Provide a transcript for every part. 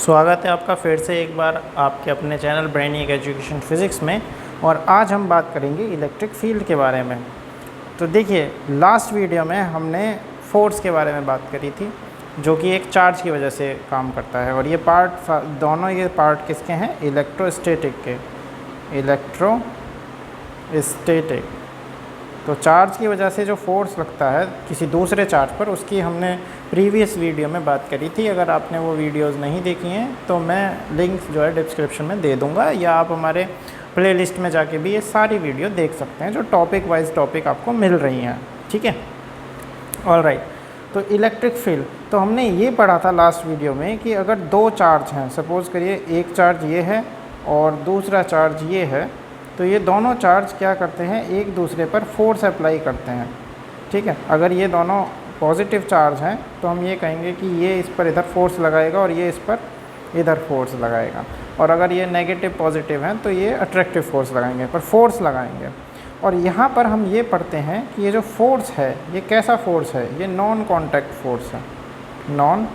स्वागत है आपका फिर से एक बार आपके अपने चैनल ब्रेनिक एजुकेशन फिज़िक्स में। और आज हम बात करेंगे इलेक्ट्रिक फील्ड के बारे में। तो देखिए, लास्ट वीडियो में हमने फोर्स के बारे में बात करी थी, जो कि एक चार्ज की वजह से काम करता है। और ये दोनों पार्ट किसके हैं? इलेक्ट्रोस्टैटिक के। इलेक्ट्रोस्टैटिक, तो चार्ज की वजह से जो फोर्स लगता है किसी दूसरे चार्ज पर, उसकी हमने प्रीवियस वीडियो में बात करी थी। अगर आपने वो वीडियोस नहीं देखी हैं तो मैं लिंक जो है डिस्क्रिप्शन में दे दूंगा, या आप हमारे प्लेलिस्ट में जाके भी ये सारी वीडियो देख सकते हैं जो टॉपिक वाइज टॉपिक आपको मिल रही हैं। ठीक है, ऑलराइट। तो इलेक्ट्रिक फील्ड, तो हमने ये पढ़ा था लास्ट वीडियो में कि अगर दो चार्ज हैं, सपोज़ करिए एक चार्ज ये है और दूसरा चार्ज ये है, तो ये दोनों चार्ज क्या करते हैं? एक दूसरे पर फोर्स अप्लाई करते हैं। ठीक है, अगर ये दोनों पॉजिटिव चार्ज हैं तो हम ये कहेंगे कि ये इस पर इधर फोर्स लगाएगा और ये इस पर इधर फोर्स लगाएगा। और अगर ये नेगेटिव पॉजिटिव हैं तो ये अट्रैक्टिव फोर्स लगाएंगे, पर फोर्स लगाएंगे। और यहाँ पर हम ये पढ़ते हैं कि ये जो फोर्स है ये कैसा फोर्स है? ये नॉन कॉन्टैक्ट फोर्स है। नॉन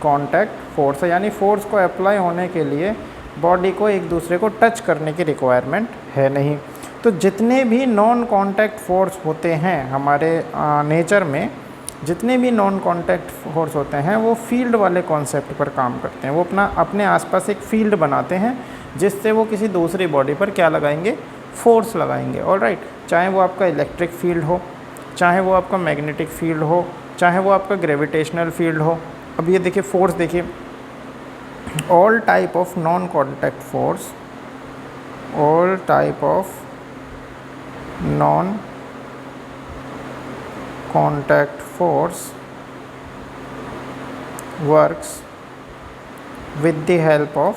कॉन्टैक्ट फोर्स है, यानी फोर्स को अप्लाई होने के लिए बॉडी को एक दूसरे को टच करने की रिक्वायरमेंट है नहीं। तो जितने भी नॉन कॉन्टैक्ट फोर्स होते हैं हमारे नेचर में, जितने भी नॉन कॉन्टैक्ट फोर्स होते हैं वो फील्ड वाले कॉन्सेप्ट पर काम करते हैं। वो अपने आसपास एक फील्ड बनाते हैं जिससे वो किसी दूसरी बॉडी पर क्या लगाएंगे? फोर्स लगाएंगे। ऑलराइट, चाहे वो आपका इलेक्ट्रिक फील्ड हो, चाहे वो आपका मैग्नेटिक फील्ड हो, चाहे वो आपका ग्रेविटेशनल फील्ड हो। अब ये देखिए फोर्स, देखिए all type of non-contact force, all type of non-contact force works with the help of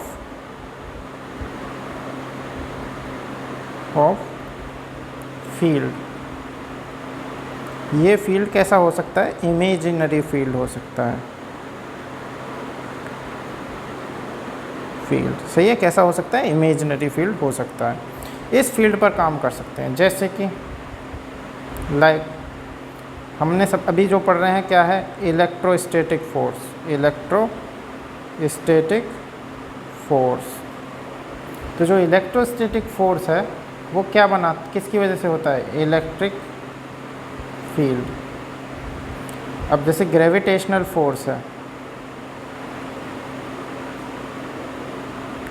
field। ये फील्ड कैसा हो सकता है? इमेजिनरी फील्ड हो सकता है। फील्ड सही है, कैसा हो सकता है? इमेजिनरी फील्ड हो सकता है। इस फील्ड पर काम कर सकते हैं, जैसे कि लाइक हमने सब अभी जो पढ़ रहे हैं क्या है? Electrostatic force. इलेक्ट्रोस्टैटिक फोर्स, तो जो इलेक्ट्रोस्टैटिक फोर्स है वो क्या किसकी वजह से होता है? Electric field. अब जैसे ग्रेविटेशनल फोर्स है,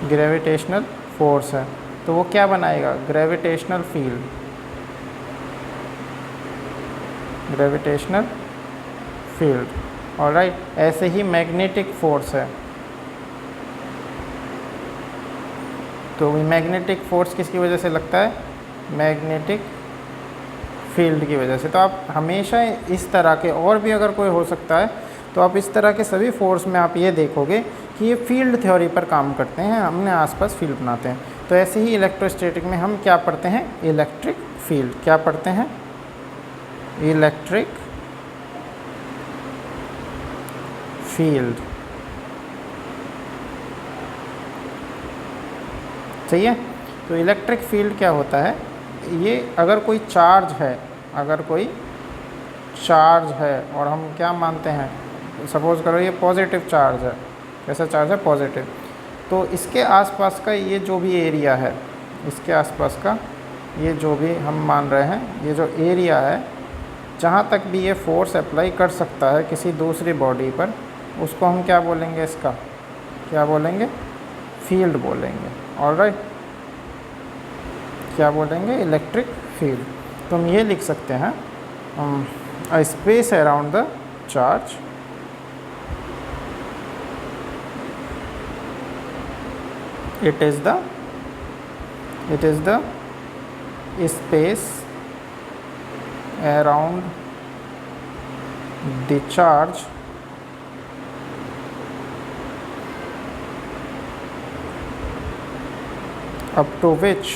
ग्रेविटेशनल फोर्स है, तो वो क्या बनाएगा? Gravitational field. Gravitational field, alright. ऐसे ही मैग्नेटिक फोर्स है, तो मैग्नेटिक फोर्स किसकी वजह से लगता है? मैग्नेटिक फील्ड की वजह से। तो आप हमेशा इस तरह के, और भी अगर कोई हो सकता है, तो आप इस तरह के सभी फोर्स में आप ये देखोगे कि ये फील्ड थ्योरी पर काम करते हैं, हमने आसपास फील्ड बनाते हैं। तो ऐसे ही इलेक्ट्रोस्टैटिक में हम क्या पढ़ते हैं? Electric field. क्या पढ़ते हैं? Electric field. सही है। तो इलेक्ट्रिक फील्ड क्या होता है? ये अगर कोई चार्ज है, अगर कोई चार्ज है और हम क्या मानते हैं, सपोज़ करो ये पॉजिटिव चार्ज है। कैसा चार्ज है? पॉजिटिव। तो इसके आसपास का ये जो भी एरिया है, इसके आसपास का ये जो भी हम मान रहे हैं, ये जो एरिया है जहाँ तक भी ये फोर्स अप्लाई कर सकता है किसी दूसरी बॉडी पर, उसको हम क्या बोलेंगे? इसका क्या बोलेंगे? फील्ड बोलेंगे। ऑलराइट, क्या बोलेंगे? Electric field. तो हम ये लिख सकते हैं, a space around the charge it is the space around the charge up to which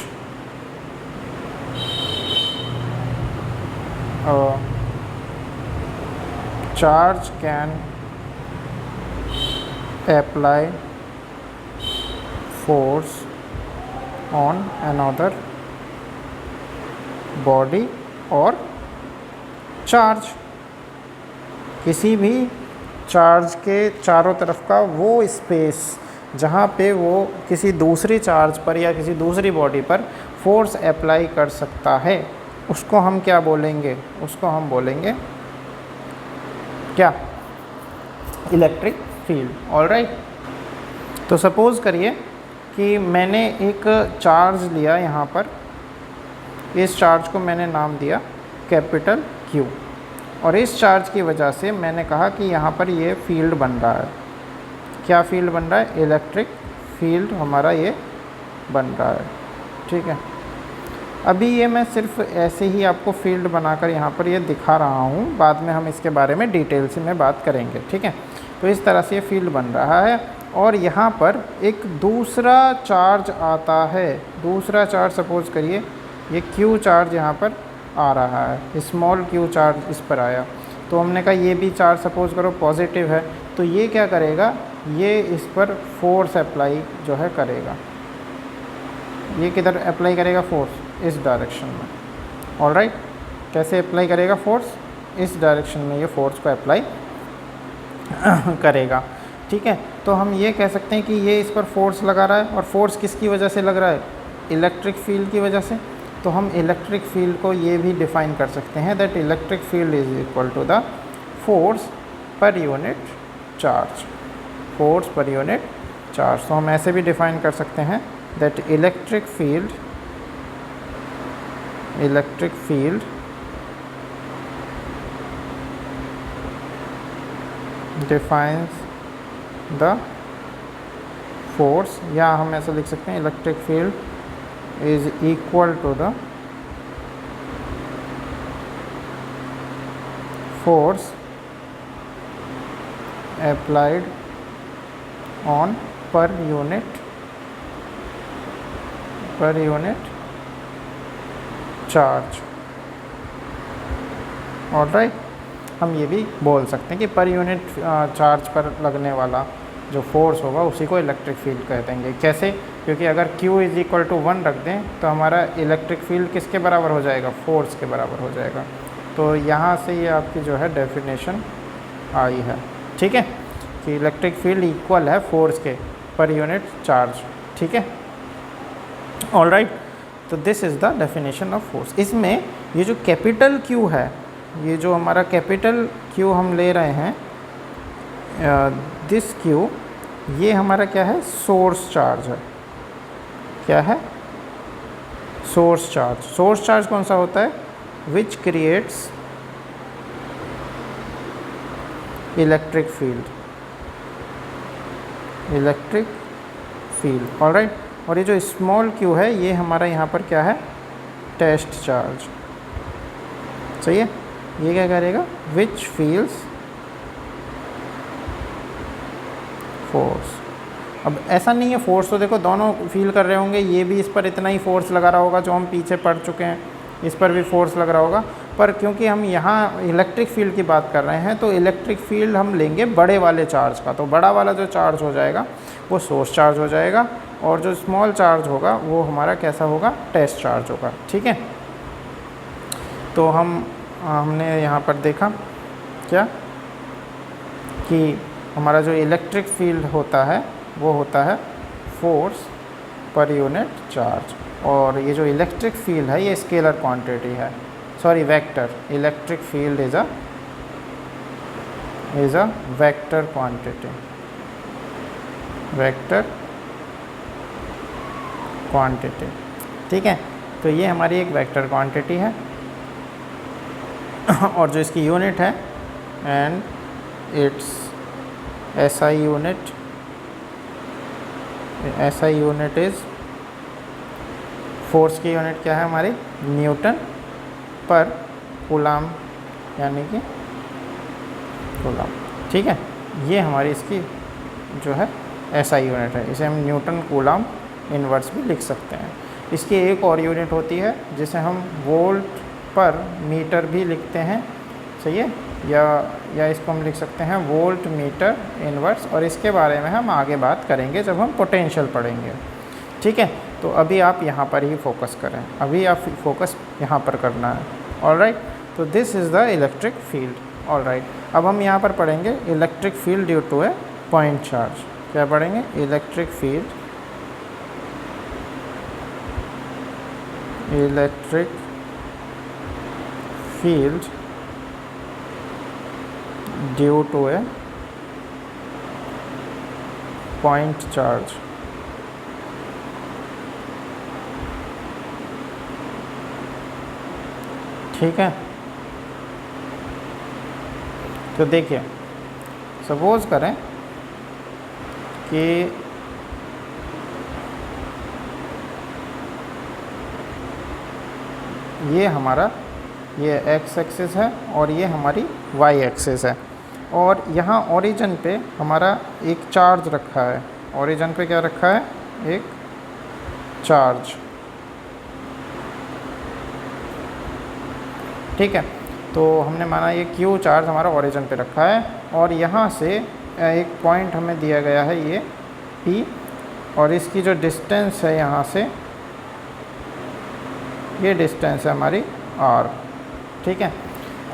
charge can apply force on another body और चार्ज, किसी भी चार्ज के चारों तरफ का वो स्पेस जहाँ पे वो किसी दूसरी चार्ज पर या किसी दूसरी बॉडी पर फोर्स अप्लाई कर सकता है, उसको हम क्या बोलेंगे? उसको हम बोलेंगे क्या? Electric field. ऑलराइट। तो सपोज़ करिए कि मैंने एक चार्ज लिया यहाँ पर, इस चार्ज को मैंने नाम दिया कैपिटल Q, और इस चार्ज की वजह से मैंने कहा कि यहाँ पर ये फील्ड बन रहा है। क्या फील्ड बन रहा है? इलेक्ट्रिक फील्ड हमारा ये बन रहा है। ठीक है, अभी ये मैं सिर्फ ऐसे ही आपको फील्ड बनाकर यहाँ पर ये दिखा रहा हूँ, बाद में हम इसके बारे में डिटेल से में बात करेंगे। ठीक है, तो इस तरह से ये फील्ड बन रहा है और यहाँ पर एक दूसरा चार्ज आता है। दूसरा चार्ज सपोज़ करिए ये Q चार्ज यहाँ पर आ रहा है, स्मॉल q चार्ज इस पर आया, तो हमने कहा ये भी चार्ज सपोज़ करो पॉजिटिव है, तो ये क्या करेगा? ये इस पर फोर्स अप्लाई जो है करेगा। ये किधर अप्लाई करेगा? फोर्स इस डायरेक्शन में। ऑलराइट, कैसे अप्लाई करेगा फोर्स? इस डायरेक्शन में ये फोर्स को अप्लाई करेगा। ठीक है, तो हम ये कह सकते हैं कि ये इस पर फोर्स लगा रहा है, और फोर्स किसकी वजह से लग रहा है? इलेक्ट्रिक फील्ड की वजह से। तो हम इलेक्ट्रिक फील्ड को ये भी डिफ़ाइन कर सकते हैं that electric field is equal to the force per unit charge. Force per unit charge. तो हम ऐसे भी डिफ़ाइन कर सकते हैं that electric field defines the force, या हम ऐसा लिख सकते हैं electric field is equal to the force applied on per unit charge। Alright, हम ये भी बोल सकते हैं कि पर यूनिट चार्ज पर लगने वाला जो फोर्स होगा उसी को इलेक्ट्रिक फील्ड कह देंगे। कैसे? क्योंकि अगर Q इज़ इक्वल टू 1 रख दें तो हमारा इलेक्ट्रिक फील्ड किसके बराबर हो जाएगा? फोर्स के बराबर हो जाएगा। तो यहाँ से ये आपकी जो है डेफिनेशन आई है। ठीक है, कि इलेक्ट्रिक फील्ड इक्वल है फोर्स के पर यूनिट चार्ज। ठीक है, ऑलराइट। तो this is the definition of force. इसमें ये जो कैपिटल Q है, ये जो हमारा कैपिटल Q हम ले रहे हैं, दिस Q, ये हमारा क्या है? सोर्स चार्ज है। क्या है? Source charge. सोर्स चार्ज कौन सा होता है? Which creates electric field. Alright, और ये जो स्मॉल q है ये हमारा यहाँ पर क्या है? Test charge. सही है, ये क्या करेगा? Which feels force. अब ऐसा नहीं है, फोर्स तो देखो दोनों फील कर रहे होंगे, ये भी इस पर इतना ही फोर्स लगा रहा होगा जो हम पीछे पढ़ चुके हैं, इस पर भी फोर्स लग रहा होगा, पर क्योंकि हम यहाँ इलेक्ट्रिक फील्ड की बात कर रहे हैं तो इलेक्ट्रिक फील्ड हम लेंगे बड़े वाले चार्ज का। तो बड़ा वाला जो चार्ज हो जाएगा वो सोर्स चार्ज हो जाएगा, और जो स्मॉल चार्ज होगा वो हमारा कैसा होगा? टेस्ट चार्ज होगा। ठीक है, तो हमने यहाँ पर देखा क्या कि हमारा जो इलेक्ट्रिक फील्ड होता है वो होता है फोर्स पर यूनिट चार्ज, और ये जो इलेक्ट्रिक फील्ड है ये स्केलर क्वांटिटी है, sorry vector. Electric field is a vector quantity. ठीक है, तो ये हमारी एक वेक्टर क्वांटिटी है और जो इसकी यूनिट है and it's SI unit is, force की यूनिट क्या है हमारी? न्यूटन पर कूलाम, यानी कि कूलाम। ठीक है, ये हमारी इसकी जो है SI यूनिट है। इसे हम न्यूटन कूलाम इनवर्स भी लिख सकते हैं। इसकी एक और यूनिट होती है जिसे हम वोल्ट पर मीटर भी लिखते हैं। सही है, या इसको हम लिख सकते हैं वोल्ट मीटर इनवर्स, और इसके बारे में हम आगे बात करेंगे जब हम पोटेंशियल पढ़ेंगे। ठीक है, तो अभी आप यहाँ पर ही फोकस करें, अभी आप फोकस यहाँ पर करना है। ऑलराइट, तो this is the electric field. All right, अब हम यहाँ पर पढ़ेंगे electric field due to a point charge. क्या पढ़ेंगे? Electric field due to a point charge. ठीक है, तो देखिए सपोज करें कि ये हमारा ये x एक्सिस है और ये हमारी y एक्सिस है, और यहाँ ओरिजिन पे हमारा एक चार्ज रखा है। ओरिजिन पे क्या रखा है? एक चार्ज। ठीक है, तो हमने माना ये Q चार्ज हमारा ओरिजिन पे रखा है, और यहाँ से एक पॉइंट हमें दिया गया है ये P, और इसकी जो डिस्टेंस है यहाँ से, ये डिस्टेंस है हमारी R। ठीक है,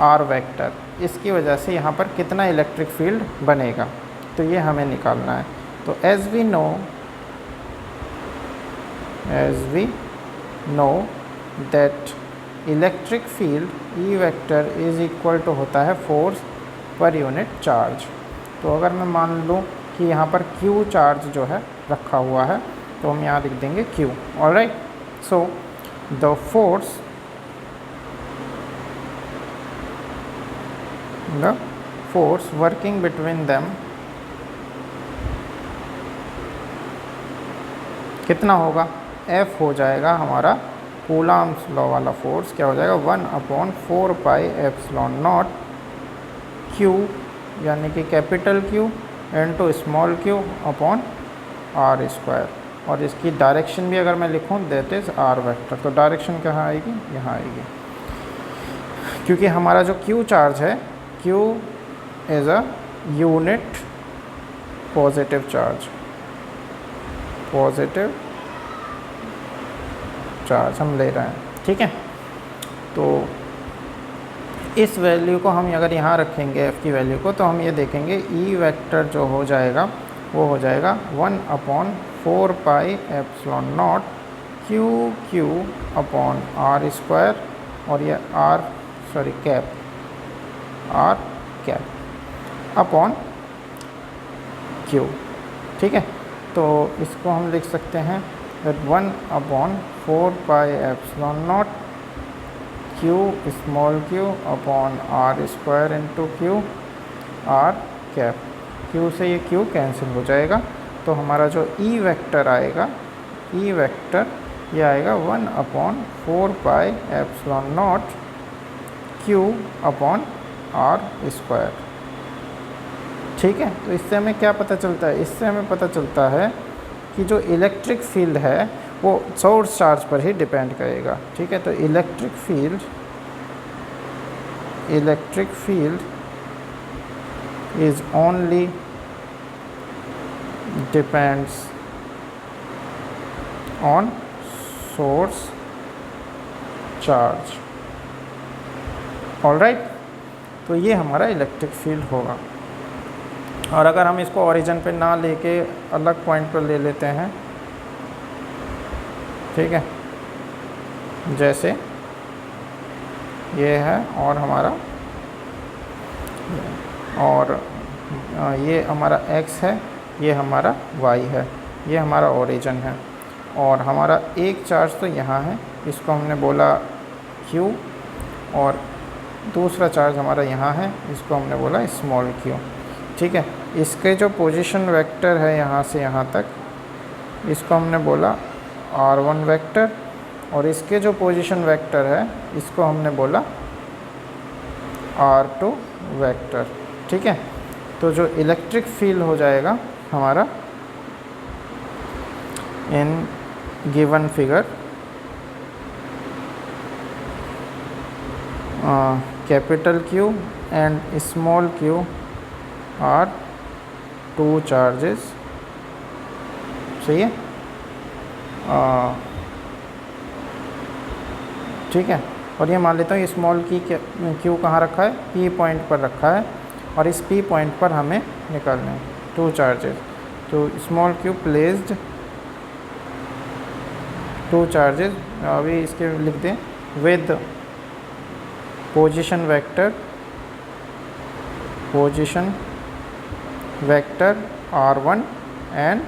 R वेक्टर। इसकी वजह से यहाँ पर कितना इलेक्ट्रिक फील्ड बनेगा, तो ये हमें निकालना है। तो as we know that electric field E vector is equal to होता है फोर्स पर यूनिट चार्ज। तो अगर मैं मान लूँ कि यहाँ पर Q चार्ज जो है रखा हुआ है, तो हम यहाँ लिख देंगे Q। Alright, so the force working between them कितना होगा? F हो जाएगा हमारा कूलम्ब्स लॉ वाला फोर्स। क्या हो जाएगा? 1/4 पाई एप्सिलॉन नॉट Q, यानी कि capital Q into small q upon r square. और इसकी डायरेक्शन भी अगर मैं लिखूँ दैट इज़ r वेक्टर, तो डायरेक्शन कहाँ आएगी? यहाँ आएगी, क्योंकि हमारा जो Q चार्ज है, Q is a unit positive charge. Positive charge हम ले रहे हैं। ठीक है, तो इस वैल्यू को हम अगर यहाँ रखेंगे f की वैल्यू को, तो हम ये देखेंगे E वेक्टर जो हो जाएगा वो हो जाएगा 1/4 pi epsilon naught Q upon r square, और ये r कैप अपॉन Q। ठीक है, तो इसको हम लिख सकते हैं 1/4 pi epsilon naught Q small q upon r square into Q r cap. Q से ये Q कैंसिल हो जाएगा, तो हमारा जो E वेक्टर आएगा, E वेक्टर ये आएगा 1/4 pi epsilon naught Q upon r square. ठीक है, तो इससे हमें क्या पता चलता है? इससे हमें पता चलता है कि जो इलेक्ट्रिक फील्ड है वो सोर्स चार्ज पर ही डिपेंड करेगा। ठीक है, तो electric field is only depends on source charge. Alright, तो ये हमारा इलेक्ट्रिक फील्ड होगा। और अगर हम इसको ओरिजिन पे ना लेके अलग पॉइंट पर ले लेते हैं, ठीक है, जैसे ये है और हमारा, और ये हमारा x है, ये हमारा y है, ये हमारा ओरिजिन है, और हमारा एक चार्ज तो यहाँ है, इसको हमने बोला q, और दूसरा चार्ज हमारा यहाँ है, इसको हमने बोला स्मॉल q। ठीक है, इसके जो पोजीशन वेक्टर है यहाँ से यहाँ तक, इसको हमने बोला r1 वेक्टर, और इसके जो पोजीशन वेक्टर है इसको हमने बोला r2 वेक्टर। ठीक है, तो जो इलेक्ट्रिक फील्ड हो जाएगा हमारा in given figure, capital Q and small q are 2 charges. सही है, ठीक है, और ये मान लेता हूँ ये स्मॉल क्यू कहाँ रखा है, पी पॉइंट पर रखा है, और इस पी पॉइंट पर हमें निकालना है 2 चार्जेस। तो स्मॉल क्यू प्लेस्ड 2 चार्जेस, अभी इसके लिख दें with position vector R1 and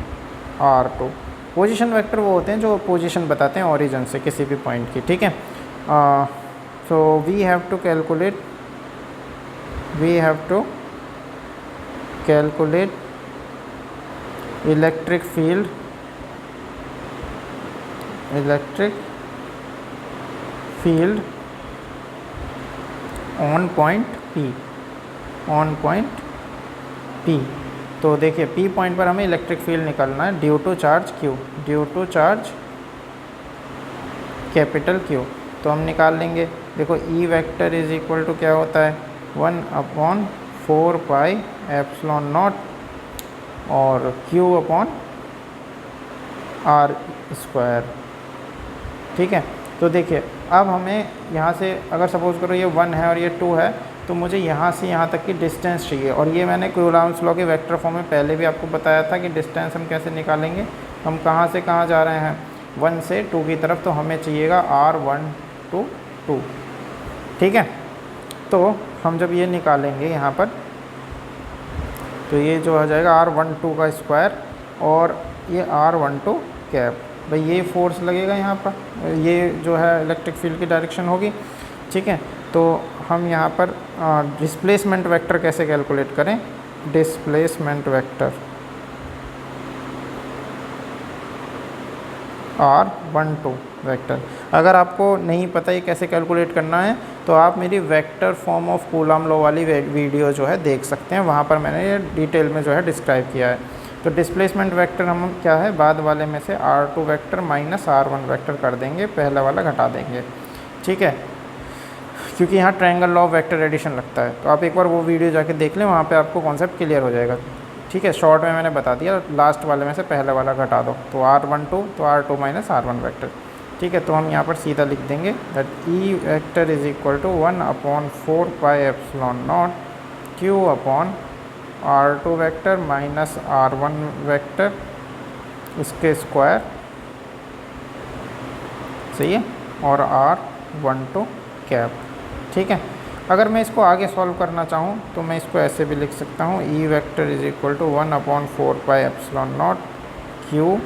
R2। Position vector वो होते हैं जो पोजीशन बताते हैं ओरिजिन से किसी भी पॉइंट की, ठीक है। So we have to calculate electric field on point P। तो देखिए P पॉइंट पर हमें इलेक्ट्रिक फील्ड निकालना है due to charge capital Q। तो हम निकाल लेंगे, देखो E vector is equal to क्या होता है 1/4 पाई एप्सिलॉन नॉट और Q अपॉन R स्क्वायर, ठीक है। तो देखिए अब हमें यहाँ से अगर सपोज़ करो ये 1 है और ये 2 है, तो मुझे यहाँ से यहाँ तक की डिस्टेंस चाहिए, और ये मैंने कूलॉम्स लॉ के वेक्टर फॉर्म में पहले भी आपको बताया था कि डिस्टेंस हम कैसे निकालेंगे। हम कहाँ से कहाँ जा रहे हैं, 1 से 2 की तरफ, तो हमें चाहिएगा R1 to 2, ठीक है। तो हम जब ये निकालेंगे यहाँ पर, तो ये जो आ जाएगा R12 का स्क्वायर और ये R12 कैप। भाई ये फोर्स लगेगा यहाँ पर, ये जो है इलेक्ट्रिक फील्ड की डायरेक्शन होगी, ठीक है। तो हम यहाँ पर डिस्प्लेसमेंट वेक्टर कैसे कैलकुलेट करें, डिस्प्लेसमेंट वेक्टर R12 वेक्टर। अगर आपको नहीं पता ये कैसे कैलकुलेट करना है, तो आप मेरी vector form of Coulomb law वाली वीडियो जो है देख सकते हैं, वहाँ पर मैंने ये डिटेल में जो है डिस्क्राइब किया है। तो डिस्प्लेसमेंट वेक्टर हम क्या है, बाद वाले में से R2 vector minus R1 vector कर देंगे, पहला वाला घटा देंगे, ठीक है, क्योंकि यहाँ triangle law of vector addition लगता है। तो आप एक बार वो वीडियो जाके देख लें, वहाँ पे आपको कॉन्सेप्ट क्लियर हो जाएगा, ठीक है। शॉर्ट में मैंने बता दिया, लास्ट वाले में से पहला वाला घटा दो, तो R12 तो R2 माइनस R1 वेक्टर, ठीक है। तो हम यहाँ पर सीधा लिख देंगे that E vector is equal to 1/4 pi epsilon naught Q upon R2 vector minus R1 vector इसके स्क्वायर, सही है, और R12 कैप, ठीक है। अगर मैं इसको आगे सॉल्व करना चाहूँ तो मैं इसको ऐसे भी लिख सकता हूँ, E vector is equal to 1/4 pi epsilon naught Q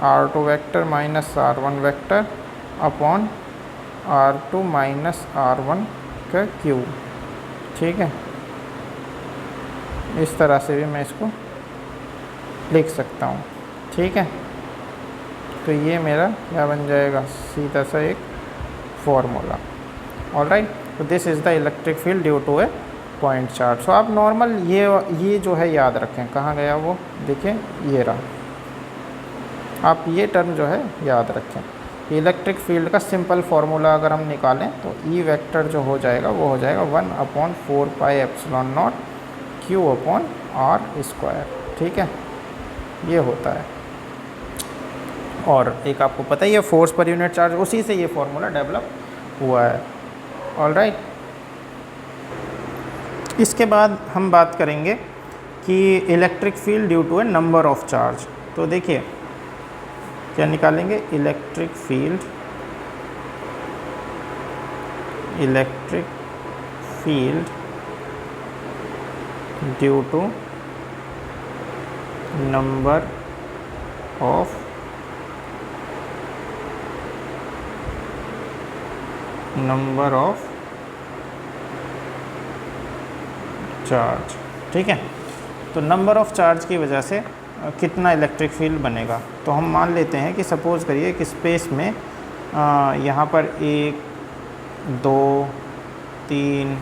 R2 vector minus R1 vector upon R2 minus R1 का Q, ठीक है। इस तरह से भी मैं इसको लिख सकता हूँ, ठीक है। तो ये मेरा क्या बन जाएगा, सीधा सा एक फॉर्मूला। ऑलराइट, तो this is the electric field due to a point charge. So आप नॉर्मल ये जो है याद रखें, कहाँ गया वो, देखिए ये रहा, आप ये टर्म जो है याद रखें। इलेक्ट्रिक फील्ड का सिंपल फार्मूला अगर हम निकालें तो E वेक्टर जो हो जाएगा वो हो जाएगा 1/4 pi epsilon naught Q upon R square, ठीक है, ये होता है। और एक आपको पता ही है फोर्स पर यूनिट चार्ज, उसी से ये फार्मूला डेवलप हुआ है। ऑलराइट, इसके बाद हम बात करेंगे कि electric field due to a number of charge. तो देखिए क्या निकालेंगे, electric field due to number of charge, ठीक है। तो नंबर ऑफ चार्ज की वजह से कितना इलेक्ट्रिक फील्ड बनेगा, तो हम मान लेते हैं कि सपोज़ करिए कि स्पेस में यहाँ पर 1 2 3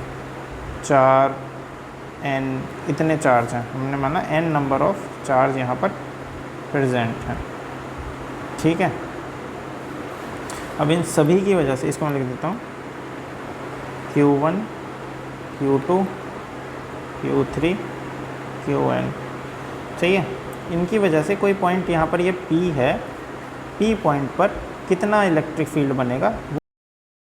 4 n इतने चार्ज हैं, हमने माना n नंबर ऑफ चार्ज यहाँ पर प्रेजेंट हैं, ठीक है। अब इन सभी की वजह से इसको मैं लिख देता हूँ Q1 Q2 Q3 Qn, सही है। इनकी वजह से कोई पॉइंट यहाँ पर ये P है, P पॉइंट पर कितना इलेक्ट्रिक फील्ड बनेगा